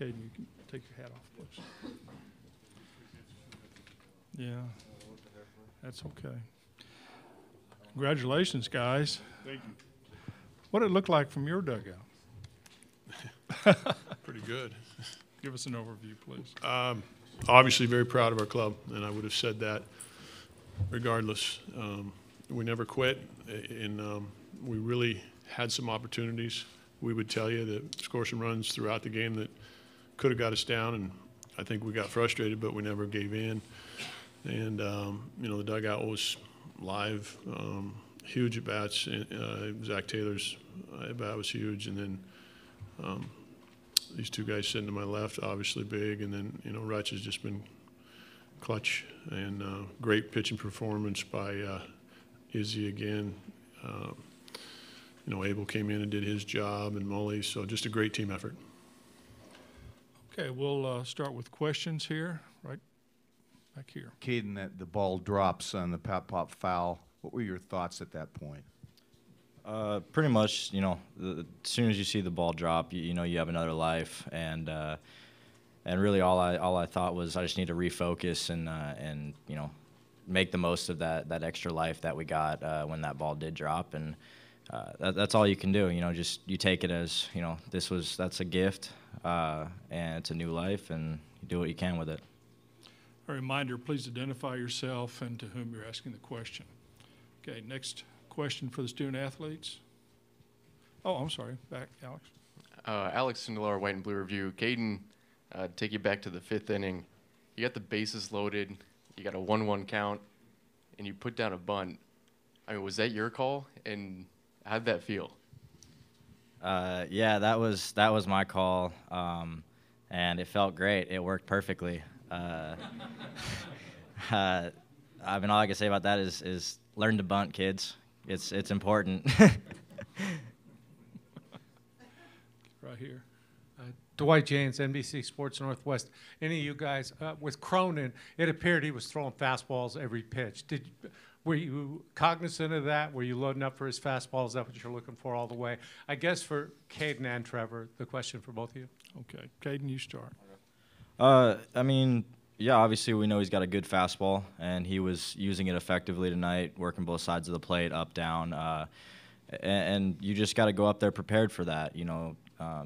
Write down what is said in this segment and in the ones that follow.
Cadyn, you can take your hat off, please. Yeah, that's okay. Congratulations, guys. Thank you. What did it look like from your dugout? Pretty good. Give us an overview, please. Obviously very proud of our club, and I would have said that regardless. We never quit, and we really had some opportunities. We would tell you that score some runs throughout the game that could have got us down, and I think we got frustrated, but we never gave in. And, you know, the dugout was live, huge at-bats. Zach Taylor's at-bat was huge, and then these two guys sitting to my left, obviously big, and then, you know, Rutsch has just been clutch, and great pitching performance by Izzy again. You know, Abel came in and did his job, and Mully, so just a great team effort. Okay, we'll start with questions here, right back here. Cadyn, that the ball drops on the pop foul. What were your thoughts at that point? Pretty much, you know, as soon as you see the ball drop, you know you have another life, and really all I thought was I just need to refocus and you know make the most of that extra life that we got when that ball did drop, and that's all you can do. You know, just you take it as, you know, that's a gift, and it's a new life, and you do what you can with it. A reminder, please identify yourself and to whom you're asking the question. Okay, next question for the student athletes. Oh, I'm sorry, back, Alex. Alex Sindelar, White and Blue Review. Cadyn, take you back to the 5th inning. You got the bases loaded, you got a 1-1 count, and you put down a bunt. I mean, was that your call, and how'd that feel? Yeah, that was my call, and it felt great. It worked perfectly. I mean, all I can say about that is learn to bunt, kids. It's important. Right here. Dwight James, NBC Sports Northwest. Any of you guys, with Cronin, it appeared he was throwing fastballs every pitch. Were you cognizant of that? Were you loading up for his fastball? Is that what you're looking for all the way? I guess for Cadyn and Trevor, the question for both of you. Okay, Cadyn, you start. I mean, yeah, obviously we know he's got a good fastball, and he was using it effectively tonight, working both sides of the plate, up, down, and you just got to go up there prepared for that. You know,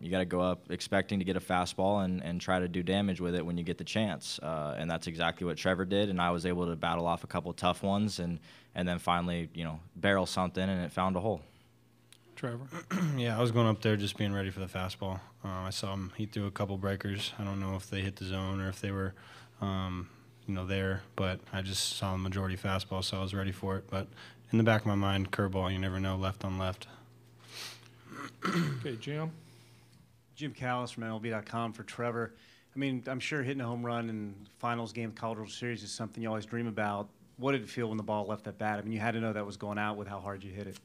you got to go up expecting to get a fastball and try to do damage with it when you get the chance, and that's exactly what Trevor did, and I was able to battle off a couple tough ones and then finally, you know, barrel something, and it found a hole. Trevor? Yeah, I was going up there just being ready for the fastball. I saw him. He threw a couple breakers. I don't know if they hit the zone or if they were, you know, there. But I just saw the majority fastball, so I was ready for it. But in the back of my mind, curveball, you never know, left on left. Okay, Jim? Jim Callis from MLB.com for Trevor. I mean, I'm sure hitting a home run in the finals game of the College World Series is something you always dream about. What did it feel when the ball left that bat? I mean, you had to know that was going out with how hard you hit it.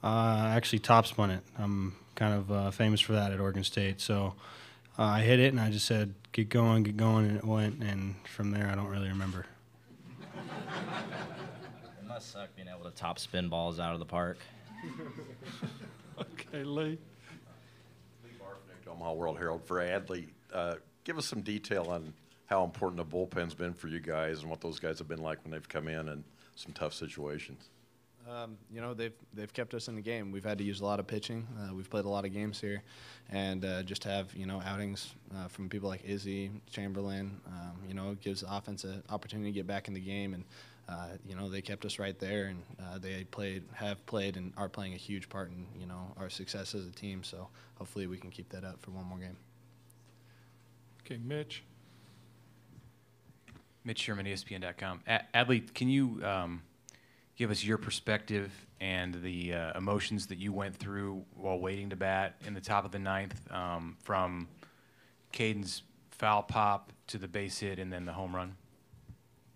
I actually top spun it. I'm kind of famous for that at Oregon State. So I hit it, and I just said, get going, and it went. And from there, I don't really remember. It must suck being able to top spin balls out of the park. Okay, Lee. Lee Barfnick, Omaha World Herald for Adley. Give us some detail on how important the bullpen's been for you guys and what those guys have been like when they've come in some tough situations. You know, they've kept us in the game. We've had to use a lot of pitching. We've played a lot of games here, and just to have, you know, outings from people like Izzy, Chamberlain, you know, gives the offense an opportunity to get back in the game, and you know, they kept us right there, and they have played, and are playing a huge part in, you know, our success as a team. So hopefully we can keep that up for one more game. Okay, Mitch. Mitch Sherman, ESPN.com. Adley, can you give us your perspective and the emotions that you went through while waiting to bat in the top of the 9th, from Cadyn's foul pop to the base hit and then the home run?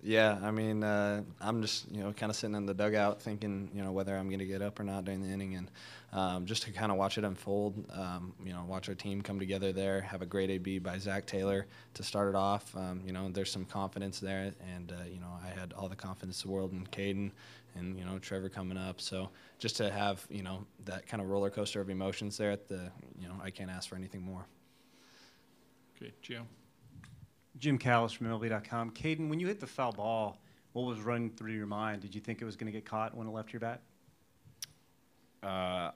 Yeah, I mean, I'm just, you know, kind of sitting in the dugout thinking, you know, whether I'm going to get up or not during the inning, and just to kind of watch it unfold, you know, watch our team come together there, have a great AB by Zach Taylor to start it off. You know, there's some confidence there, and, you know, I had all the confidence in the world in Cadyn and, you know, Trevor coming up. So just to have, you know, that kind of roller coaster of emotions there at the, you know, I can't ask for anything more. Okay, Jim. Jim Callis from MLB.com. Cadyn, when you hit the foul ball, what was running through your mind? Did you think it was going to get caught when it left your bat? I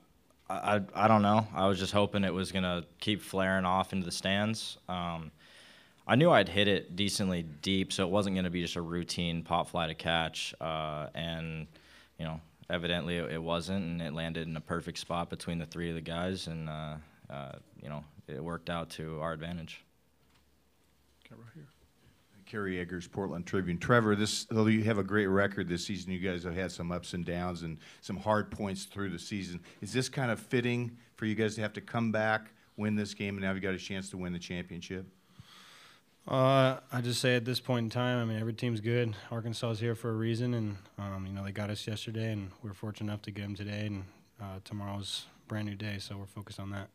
don't know. I was just hoping it was going to keep flaring off into the stands. I knew I'd hit it decently deep, so it wasn't going to be just a routine pop fly to catch. And, you know, evidently it wasn't, and it landed in a perfect spot between the three of the guys, and, you know, it worked out to our advantage. Okay, right here. Kerry Eggers, Portland Tribune. Trevor, though you have a great record this season, you guys have had some ups and downs and some hard points through the season. Is this kind of fitting for you guys to have to come back, win this game, and now you've got a chance to win the championship? I just say at this point in time, I mean, every team's good. Arkansas is here for a reason, and you know, they got us yesterday, and we were fortunate enough to get them today, and tomorrow's a brand new day, so we're focused on that.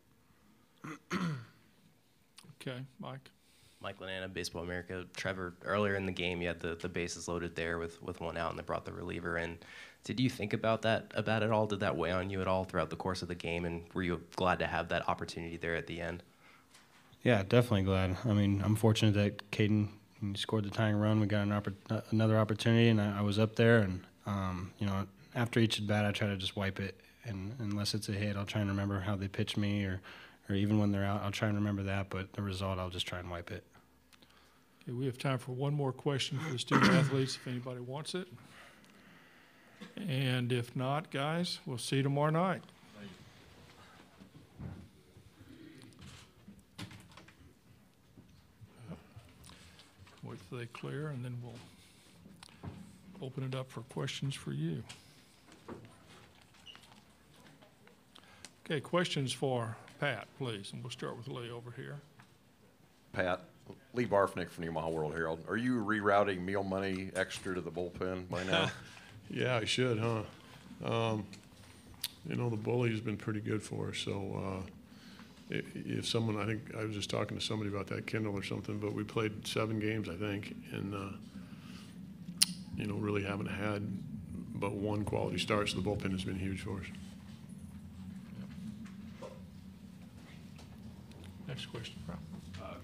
Okay, Mike. Mike Lanana, Baseball America. Trevor, earlier in the game, you had the bases loaded there with one out, and they brought the reliever in. Did you think about that at all? Did that weigh on you at all throughout the course of the game, and were you glad to have that opportunity there at the end? Yeah, definitely glad. I mean, I'm fortunate that Cadyn scored the tying run. We got another opportunity, and I was up there. And, you know, after each at bat, I try to just wipe it. And unless it's a hit, I'll try and remember how they pitched me, or even when they're out, I'll try and remember that. But the result, I'll just try and wipe it. Okay, we have time for one more question for the student athletes if anybody wants it. And if not, guys, we'll see you tomorrow night. Wait till they clear, and then we'll open it up for questions for you. Okay, questions for Pat, please, and we'll start with Lee over here. Pat, Lee Barfnick from the Omaha World Herald. Are you rerouting meal money extra to the bullpen by now? Yeah, I should, huh? You know, the bully's been pretty good for us, so if someone, I think I was just talking to somebody about that, Kindle or something, but we played 7 games, I think, and, you know, really haven't had but one quality start, so the bullpen has been huge for us. Next question, Rob.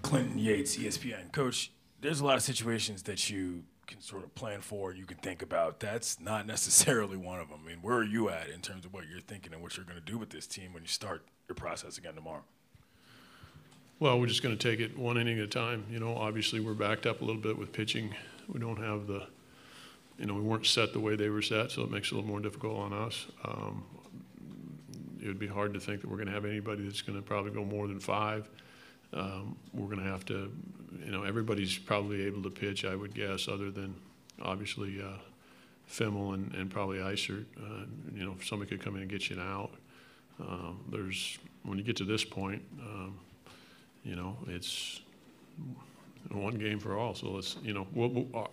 Clinton Yates, ESPN. Coach, there's a lot of situations that you can sort of plan for and you can think about. That's not necessarily one of them. I mean, where are you at in terms of what you're thinking and what you're going to do with this team when you start your process again tomorrow? Well, we're just going to take it one inning at a time. You know, obviously we're backed up a little bit with pitching. We don't have the, you know, we weren't set the way they were set, so it makes it a little more difficult on us. It would be hard to think that we're going to have anybody that's going to probably go more than 5. We're going to have to, you know, everybody's probably able to pitch, I would guess, other than obviously Fimmel and probably Eisert. You know, somebody could come in and get you an out. When you get to this point, you know, it's one game for all. So let's, you know,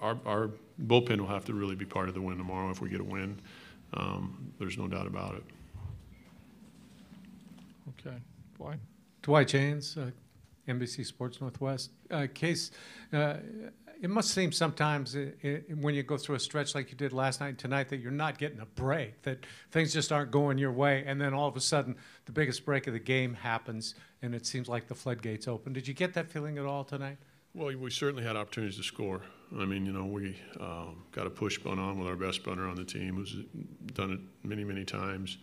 our bullpen will have to really be part of the win tomorrow if we get a win. There's no doubt about it. Okay, Dwight. Dwight James, NBC Sports Northwest. Case, it must seem sometimes when you go through a stretch like you did last night and tonight that you're not getting a break, that things just aren't going your way, and then all of a sudden the biggest break of the game happens and it seems like the floodgates open. Did you get that feeling at all tonight? Well, we certainly had opportunities to score. I mean, you know, we got a push bunt on with our best bunter on the team, who's done it many, many times.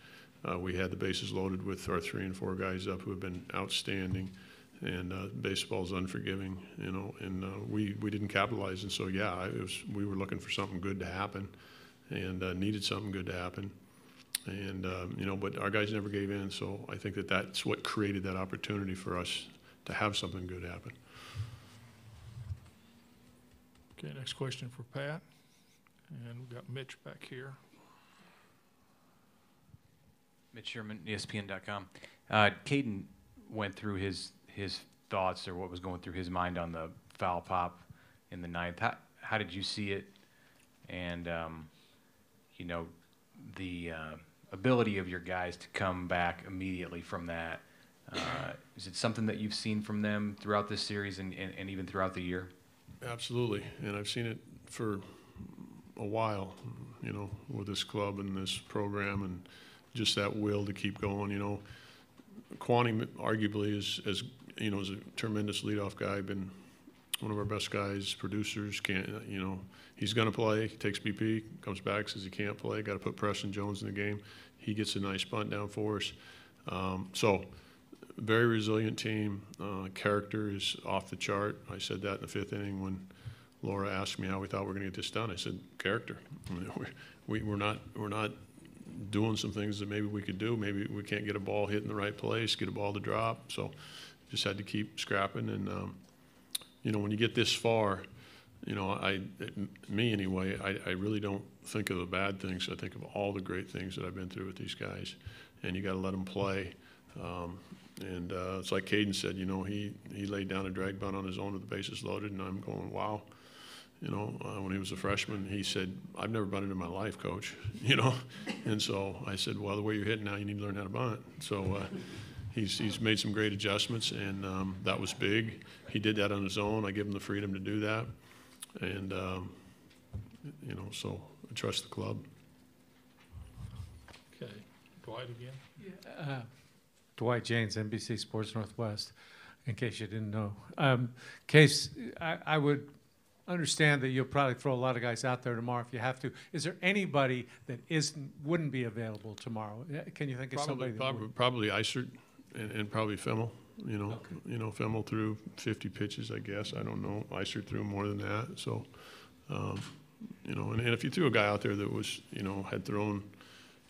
We had the bases loaded with our 3 and 4 guys up who have been outstanding, and baseball's unforgiving, you know, and we didn't capitalize. And so, yeah, we were looking for something good to happen and needed something good to happen. And, you know, but our guys never gave in, so I think that's what created that opportunity for us to have something good happen. Okay, next question for Pat. And we've got Mitch back here. Mitch Sherman, ESPN.com. Cadyn went through his thoughts or what was going through his mind on the foul pop in the 9th. How did you see it? And, you know, the ability of your guys to come back immediately from that. Is it something that you've seen from them throughout this series and even throughout the year? Absolutely, and I've seen it for a while, you know, with this club and this program, and just that will to keep going. You know, Quanting arguably is you know, is a tremendous leadoff guy, been one of our best guys, producers. Can't, you know, he's going to play, takes BP, comes back, says he can't play, got to put Preston Jones in the game. He gets a nice bunt down for us. So very resilient team. Character is off the chart. I said that in the 5th inning when Laura asked me how we thought we were going to get this done. I said, character. I mean, we're not doing some things that maybe we could do. Maybe we can't get a ball hit in the right place, get a ball to drop. So just had to keep scrapping. And, you know, when you get this far, you know, me anyway, I really don't think of the bad things. I think of all the great things that I've been through with these guys. And you got to let them play. It's like Cadyn said, you know, he laid down a drag bunt on his own with the bases loaded, and I'm going, wow. You know, when he was a freshman, he said, I've never bunted in my life, Coach, you know. And so I said, well, the way you're hitting now, you need to learn how to bunt. So he's made some great adjustments, and that was big. He did that on his own. I give him the freedom to do that. And, you know, so I trust the club. Okay. Dwight again? Yeah. Dwight James, NBC Sports Northwest, in case you didn't know. Case, I would understand that you'll probably throw a lot of guys out there tomorrow if you have to. Is there anybody that wouldn't be available tomorrow? Can you think of somebody that would? Probably Isert and probably Fimmel. You know, Okay. You know, Fimmel threw 50 pitches, I guess. I don't know. Isert threw more than that. So, you know, and if you threw a guy out there that was, you know, had thrown,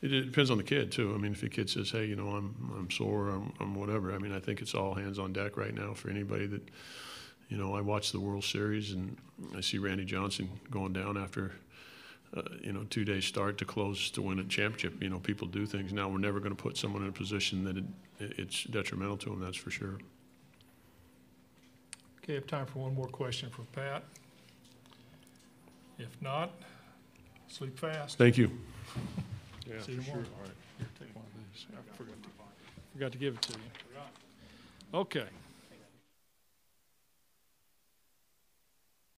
it depends on the kid too. I mean, if the kid says, hey, you know, I'm sore, I'm whatever. I mean, I think it's all hands on deck right now for anybody that, you know, I watch the World Series and I see Randy Johnson going down after, you know, 2-day start to close to win a championship. You know, people do things. Now we're never going to put someone in a position that it's detrimental to them, that's for sure. Okay, I have time for one more question from Pat. If not, sleep fast. Thank you. Yeah, See you tomorrow. All right. Here, take one of these. I forgot to give it to you. Okay.